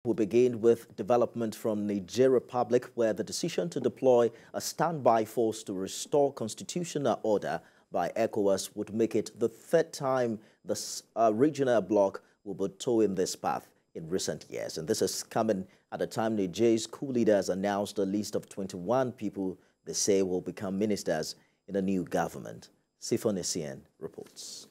We begin with development from Niger Republic, where the decision to deploy a standby force to restore constitutional order by ECOWAS would make it the third time the regional bloc will be towing this path in recent years. And this is coming at a time Niger's coup leaders announced a list of 21 people they say will become ministers in a new government. Sifon Essien reports.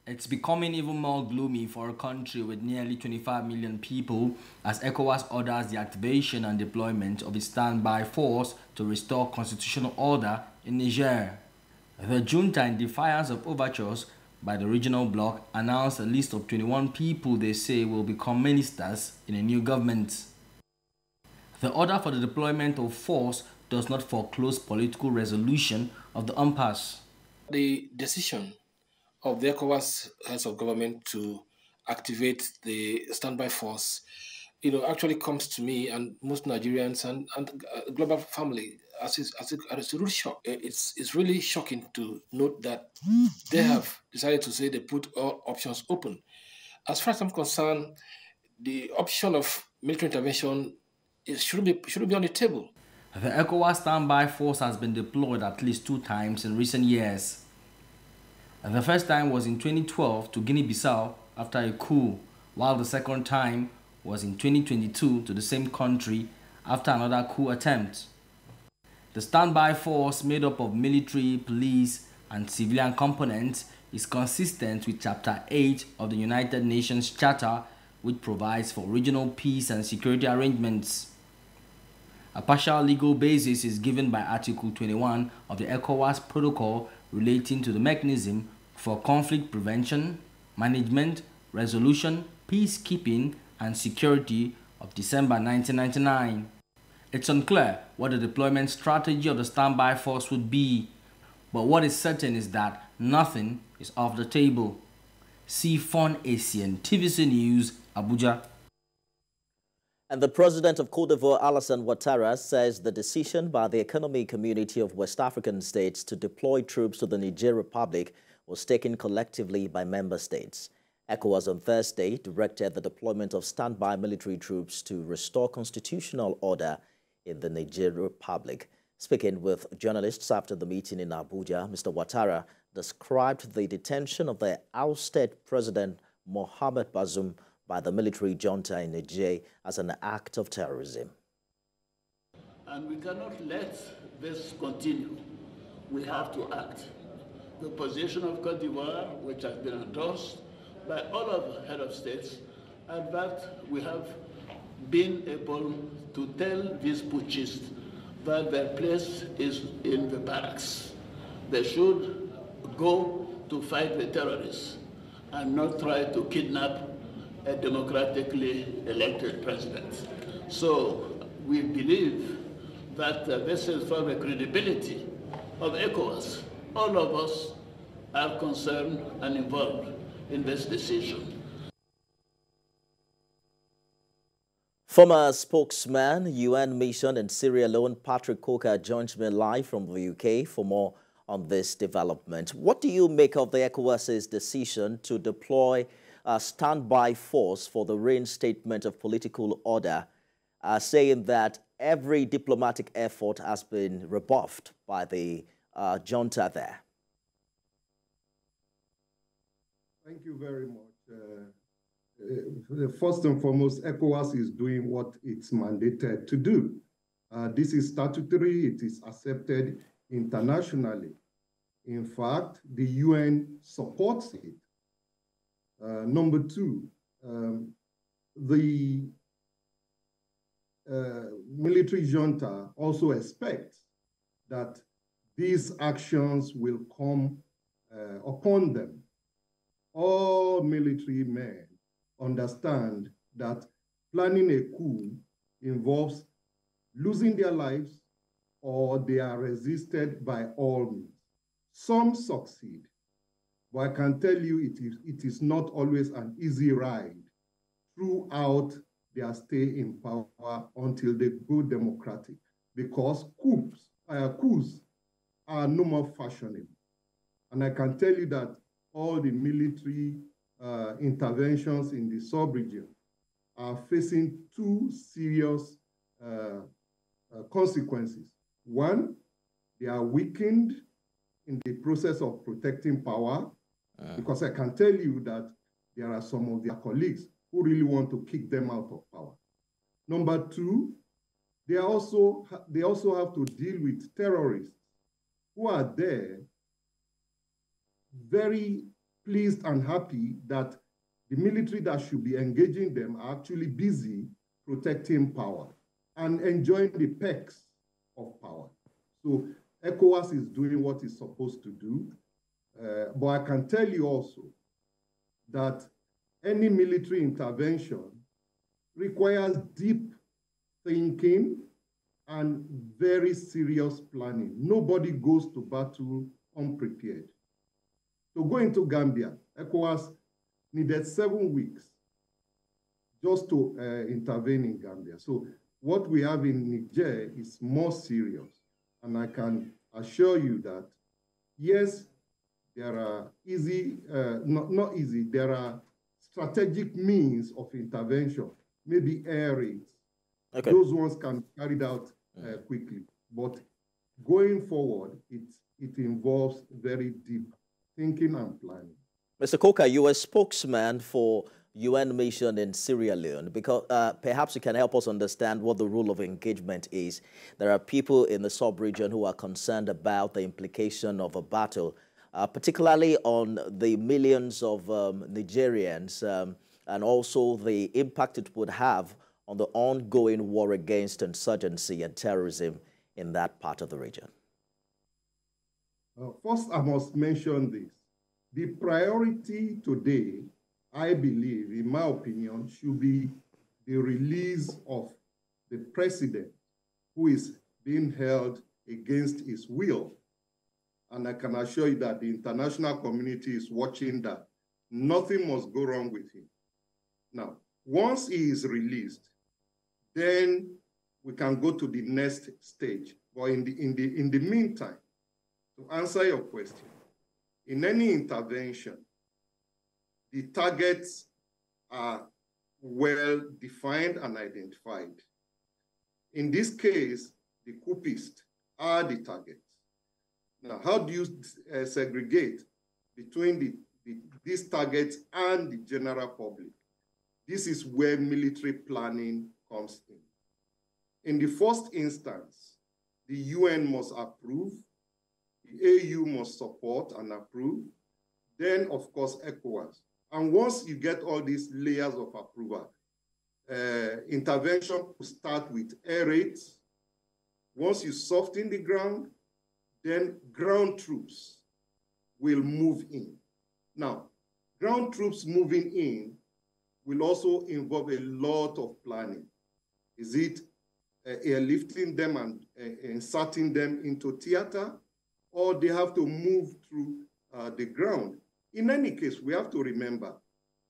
It's becoming even more gloomy for a country with nearly 25 million people as ECOWAS orders the activation and deployment of its standby force to restore constitutional order in Niger. The junta, in defiance of overtures by the regional bloc, announced a list of 21 people they say will become ministers in a new government. The order for the deployment of force does not foreclose political resolution of the impasse. The decision of the ECOWAS heads of government to activate the standby force, actually comes to me and most Nigerians and global family as a real shock. It's really shocking to note that they have decided to say they put all options open. As far as I'm concerned, the option of military intervention shouldn't be on the table. The ECOWAS standby force has been deployed at least 2 times in recent years. The first time was in 2012 to Guinea-Bissau after a coup, while the second time was in 2022 to the same country after another coup attempt. The standby force, made up of military, police, and civilian components, is consistent with Chapter 8 of the United Nations Charter, which provides for regional peace and security arrangements. A partial legal basis is given by Article 21 of the ECOWAS Protocol relating to the mechanism for conflict prevention, management, resolution, peacekeeping, and security of December 1999. It's unclear what the deployment strategy of the standby force would be, but what is certain is that nothing is off the table. Sifon Essien, TVC News, Abuja. And the president of Cote d'Ivoire, Alassane Ouattara, says the decision by the Economic Community of West African States to deploy troops to the Niger Republic was taken collectively by member states. ECOWAS on Thursday directed the deployment of standby military troops to restore constitutional order in the Niger Republic. Speaking with journalists after the meeting in Abuja, Mr. Ouattara described the detention of the ousted President Mohamed Bazoum by the military junta in Niger as an act of terrorism. And we cannot let this continue. We have to act. The position of Cote d'Ivoire, which has been endorsed by all of the head of states, and that we have been able to tell these putschists that their place is in the barracks. They should go to fight the terrorists and not try to kidnap a democratically elected president. So we believe that this is for the credibility of ECOWAS. All of us are concerned and involved in this decision. Former spokesman, UN Mission in Sierra Leone, Patrick Coker, joins me live from the UK for more on this development. What do you make of the ECOWAS's decision to deploy a standby force for the reinstatement of political order, saying that every diplomatic effort has been rebuffed by the junta there? Thank you very much. First and foremost, ECOWAS is doing what it's mandated to do. This is statutory, it is accepted internationally. In fact, the UN supports it. Number two, the military junta also expects that these actions will come upon them. All military men understand that planning a coup involves losing their lives or they are resisted by all means. Some succeed, but I can tell you it is not always an easy ride throughout their stay in power until they go democratic, because coups are no more fashionable. And I can tell you that all the military interventions in the sub-region are facing two serious consequences. One, they are weakened in the process of protecting power, because I can tell you that there are some of their colleagues who really want to kick them out of power. Number two, they also have to deal with terrorists who are there, very pleased and happy that the military that should be engaging them are actually busy protecting power and enjoying the perks of power. So ECOWAS is doing what it's supposed to do. But I can tell you also that any military intervention requires deep thinking and very serious planning. Nobody goes to battle unprepared. To go into Gambia, ECOWAS needed 7 weeks just to intervene in Gambia. So what we have in Niger is more serious. And I can assure you that, yes, there are not easy, there are strategic means of intervention, maybe air raids. Okay. Those ones can be carried out quickly. But going forward, it involves very deep thinking and planning. Mr. Coker, you are a spokesman for UN mission in Sierra Leone, because perhaps you can help us understand what the rule of engagement is. There are people in the sub-region who are concerned about the implication of a battle, particularly on the millions of Nigerians, and also the impact it would have on the ongoing war against insurgency and terrorism in that part of the region. First, I must mention this. The priority today, I believe, in my opinion, should be the release of the president who is being held against his will. And I can assure you that the international community is watching that. Nothing must go wrong with him. Now, once he is released, then we can go to the next stage. But in the meantime, to answer your question, in any intervention, the targets are well defined and identified. In this case, the coupists are the targets. Now, how do you segregate between these targets and the general public? This is where military planning comes in. In the first instance, the UN must approve, the AU must support and approve, then, of course, ECOWAS. And once you get all these layers of approval, intervention will start with air raids. Once you soften the ground, then ground troops will move in. Now, ground troops moving in will also involve a lot of planning. Is it airlifting them and inserting them into theater, or they have to move through the ground? In any case, we have to remember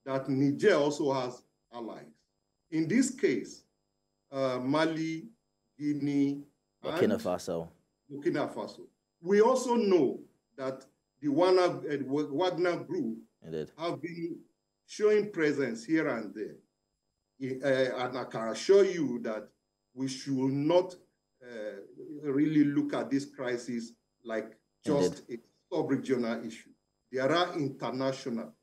that Niger also has allies. In this case, Mali, Guinea, Burkina Faso. We also know that the Wagner group have been showing presence here and there. And I can assure you that we should not really look at this crisis like just a sub-regional issue. There are international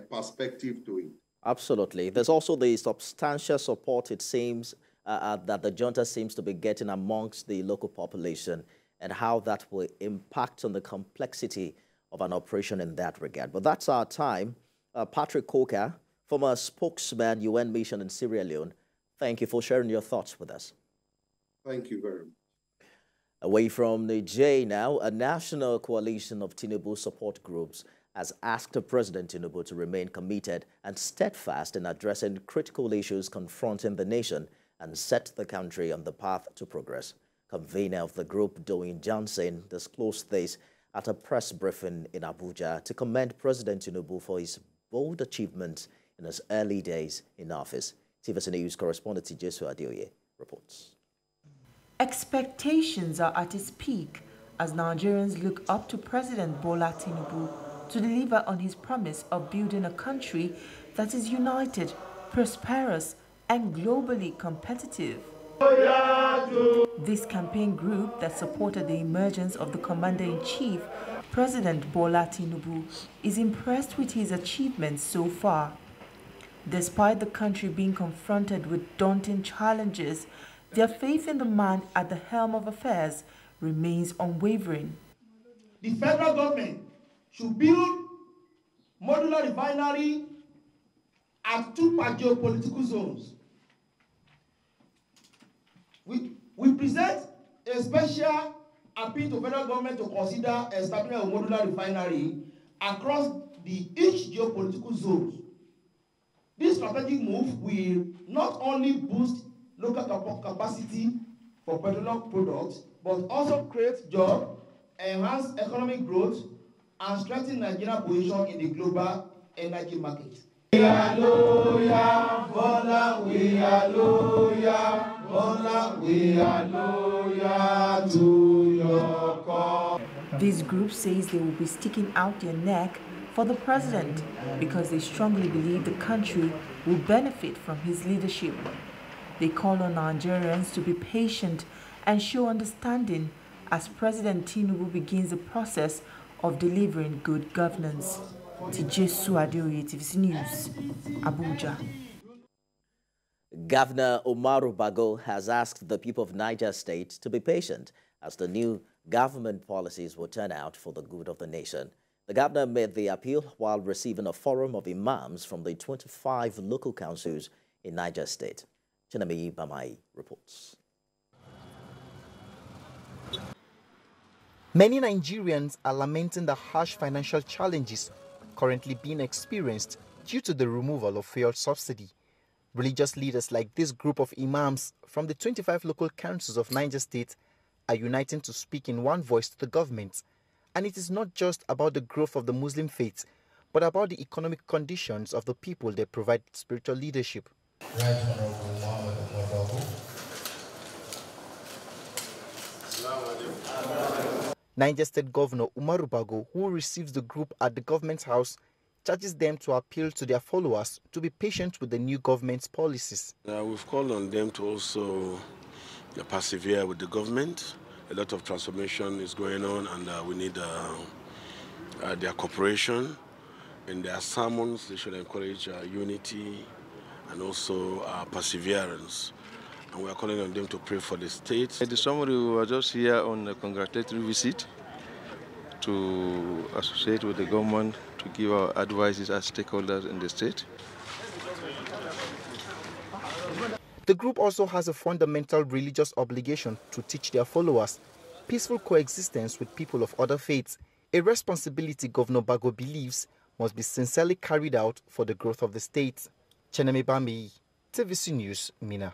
perspective to it. Absolutely. There's also the substantial support, it seems, that the junta seems to be getting amongst the local population, and how that will impact on the complexity of an operation in that regard. But that's our time. Patrick Coker, former spokesman, UN mission in Sierra Leone, thank you for sharing your thoughts with us. Thank you very much. Away from Niger now, a national coalition of Tinubu support groups has asked President Tinubu to remain committed and steadfast in addressing critical issues confronting the nation and set the country on the path to progress. Convener of the group, Doyin Johnson, disclosed this at a press briefing in Abuja to commend President Tinubu for his bold achievements in his early days in office. TVC News correspondent Jesu Adeoye reports. Expectations are at its peak as Nigerians look up to President Bola Tinubu to deliver on his promise of building a country that is united, prosperous, and globally competitive. This campaign group that supported the emergence of the Commander-in-Chief, President Bola Tinubu, is impressed with his achievements so far. Despite the country being confronted with daunting challenges, their faith in the man at the helm of affairs remains unwavering. The federal government should build modular refinery at 2 geopolitical zones. We present a special appeal to federal government to consider establishing a modular refinery across each geopolitical zones. This strategic move will not only boost local capacity for petroleum products, but also create jobs, enhance economic growth, and strengthen Nigeria's position in the global energy market. We are loyal, Bola, we are loyal, Bola, we are loyal to your cause. This group says they will be sticking out their neck for the president because they strongly believe the country will benefit from his leadership. They call on Nigerians to be patient and show understanding as President Tinubu begins the process of delivering good governance. TVC News, Abuja. Governor Umaru Bago has asked the people of Niger State to be patient as the new government policies will turn out for the good of the nation. The governor made the appeal while receiving a forum of imams from the 25 local councils in Niger State. Chinami Bamai reports. Many Nigerians are lamenting the harsh financial challenges currently being experienced due to the removal of fuel subsidy. Religious leaders like this group of imams from the 25 local councils of Niger State are uniting to speak in one voice to the government. And it is not just about the growth of the Muslim faith, but about the economic conditions of the people they provide spiritual leadership. Right Honorable Niger State Governor Umaru Bago, who receives the group at the government house, charges them to appeal to their followers to be patient with the new government's policies. We've called on them to also persevere with the government. A lot of transformation is going on, and we need their cooperation. In their sermons, they should encourage unity and also perseverance. And we are calling on them to pray for the state. The summary, we were just here on a congratulatory visit to associate with the government to give our advices as stakeholders in the state. The group also has a fundamental religious obligation to teach their followers peaceful coexistence with people of other faiths, a responsibility Governor Bago believes must be sincerely carried out for the growth of the state. Cheneme Bambi, TVC News, Mina.